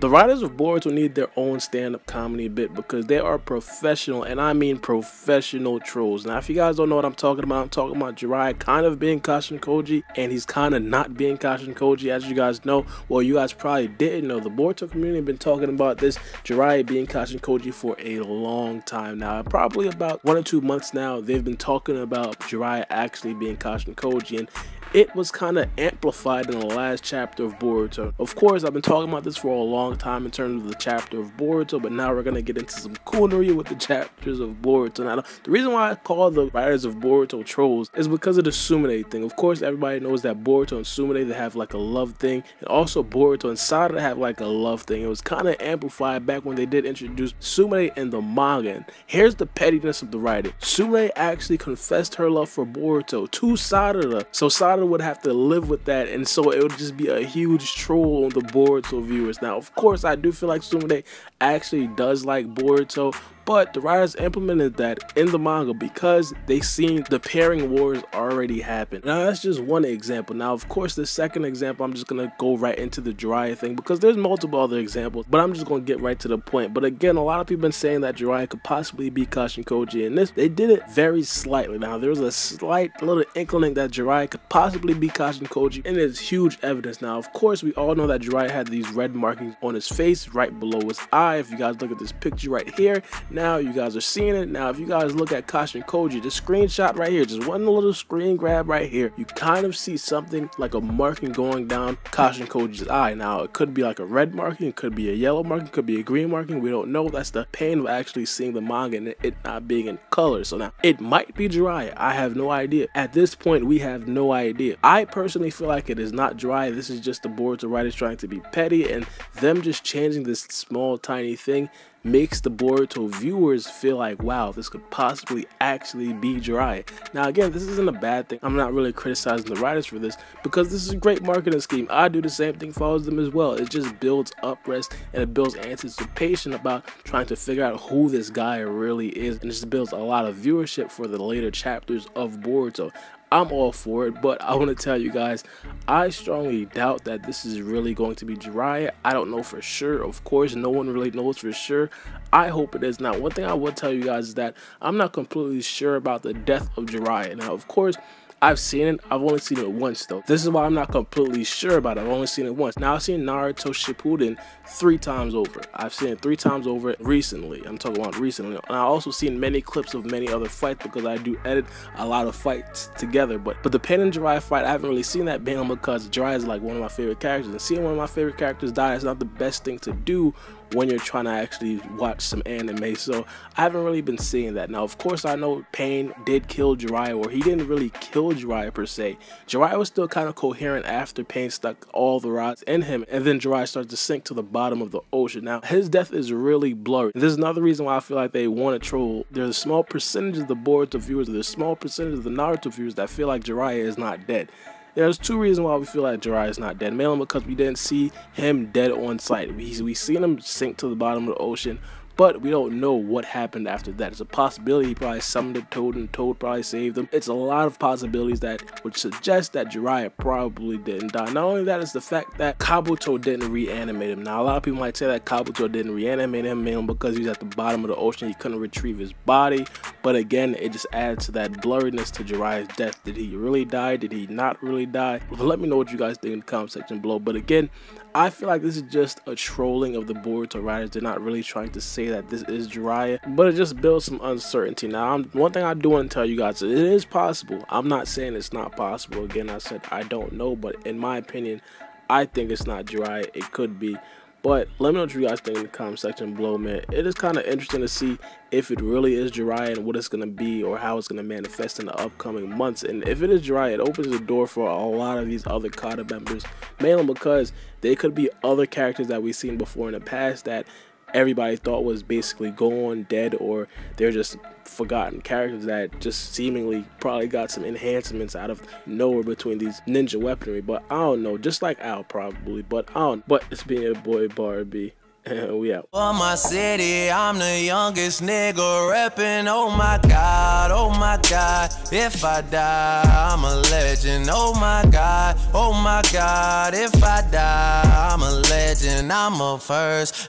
The writers of Boruto need their own stand-up comedy bit because they are professional, and I mean professional trolls. Now, if you guys don't know what I'm talking about Jiraiya kind of being Kashin Koji, and he's kind of not being Kashin Koji, as you guys know. Well, you guys probably didn't know. The Boruto community have been talking about this Jiraiya being Kashin Koji for a long time now. Probably about 1 or 2 months now, they've been talking about Jiraiya actually being Kashin Koji, and it was kind of amplified in the last chapter of Boruto. Of course, I've been talking about this for a long time in terms of the chapter of Boruto, but now we're going to get into some coonery with the chapters of Boruto. Now, the reason why I call the writers of Boruto trolls is because of the Sumire thing. Of course, everybody knows that Boruto and Sumire, they have like a love thing, and also Boruto and Sada have like a love thing. It was kind of amplified back when they did introduce Sumire in the manga. And here's the pettiness of the writing. Sumire actually confessed her love for Boruto to Sada, so Sada would have to live with that, and so it would just be a huge troll on the Boruto viewers. Now, of course, I do feel like Sumire actually does like Boruto, but the writers implemented that in the manga because they seen the pairing wars already happen. Now, that's just one example. Now, of course, the second example, I'm just going to go right into the Jiraiya thing because there's multiple other examples, but I'm just going to get right to the point. But again, a lot of people have been saying that Jiraiya could possibly be Kashin Koji, and this, they did it very slightly. Now, there was a slight little inkling that Jiraiya could possibly be Kashin Koji, and it's huge evidence. Now, of course, we all know that Jiraiya had these red markings on his face right below his eye. If you guys look at this picture right here, now you guys are seeing it. Now, if you guys look at Kashin Koji, the screenshot right here, just one little screen grab right here, you kind of see something like a marking going down Kashin Koji's eye. Now, it could be like a red marking, it could be a yellow marking, it could be a green marking. We don't know. That's the pain of actually seeing the manga and it not being in color. So now, it might be Jiraiya. I have no idea. At this point, we have no idea. I personally feel like it is not Jiraiya. This is just the Boruto writers trying to be petty, and them just changing this small, tiny thing makes the Boruto viewers feel like, wow, this could possibly actually be Jiraiya. Now, again, this isn't a bad thing. I'm not really criticizing the writers for this because this is a great marketing scheme. I do the same thing, follows them as well. It just builds uprest and it builds anticipation about trying to figure out who this guy really is, and it just builds a lot of viewership for the later chapters of Boruto. I'm all for it, but I want to tell you guys, I strongly doubt that this is really going to be Jiraiya. I don't know for sure. Of course, no one really knows for sure. I hope it is not. One thing I will tell you guys is that I'm not completely sure about the death of Jiraiya. Now, of course, I've seen it. I've only seen it once, though. This is why I'm not completely sure about it. I've only seen it once. Now, I've seen Naruto Shippuden 3 times over. I've seen it 3 times over recently. I'm talking about recently. And I've also seen many clips of many other fights because I do edit a lot of fights together. But the Pain and Jiraiya fight, I haven't really seen that battle because Jiraiya is like one of my favorite characters. And seeing one of my favorite characters die is not the best thing to do when you're trying to actually watch some anime. So I haven't really been seeing that. Now, of course, I know Pain did kill Jiraiya, or he didn't really kill Jiraiya per se. Jiraiya was still kind of coherent after Pain stuck all the rods in him, and then Jiraiya started to sink to the bottom of the ocean. Now, his death is really blurry. This is another reason why I feel like they want to troll. There's a small percentage of the Boruto viewers, there's a small percentage of the Naruto viewers that feel like Jiraiya is not dead. There's 2 reasons why we feel like Jiraiya is not dead. Mainly because we didn't see him dead on sight. We seen him sink to the bottom of the ocean, but we don't know what happened after that. It's a possibility he probably summoned a Toad and Toad probably saved him. It's a lot of possibilities that would suggest that Jiraiya probably didn't die. Not only that, it's the fact that Kabuto didn't reanimate him. Now, a lot of people might say that Kabuto didn't reanimate him mainly because he was at the bottom of the ocean. He couldn't retrieve his body. But again, it just adds to that blurriness to Jiraiya's death. Did he really die? Did he not really die? Well, let me know what you guys think in the comment section below. But again, I feel like this is just a trolling of the Boruto writers. They're not really trying to say that this is Jiraiya, but it just builds some uncertainty. Now, one thing I do want to tell you guys, it is possible. I'm not saying it's not possible. Again, I said I don't know, but in my opinion, I think it's not Jiraiya. It could be. But let me know what you guys think in the comment section below, man. It is kind of interesting to see if it really is Jiraiya and what it's going to be or how it's going to manifest in the upcoming months. And if it is Jiraiya, it opens the door for a lot of these other Kata members, mainly because they could be other characters that we've seen before in the past that everybody thought was basically gone, dead, or they're just forgotten characters that just seemingly probably got some enhancements out of nowhere between these ninja weaponry. But I don't know, just like Al probably, but I don't. But it's been your boy Barbie. And we out. For my city, I'm the youngest nigga reppin'. Oh my God, if I die, I'm a legend. Oh my God, if I die, I'm a legend. I'm a first.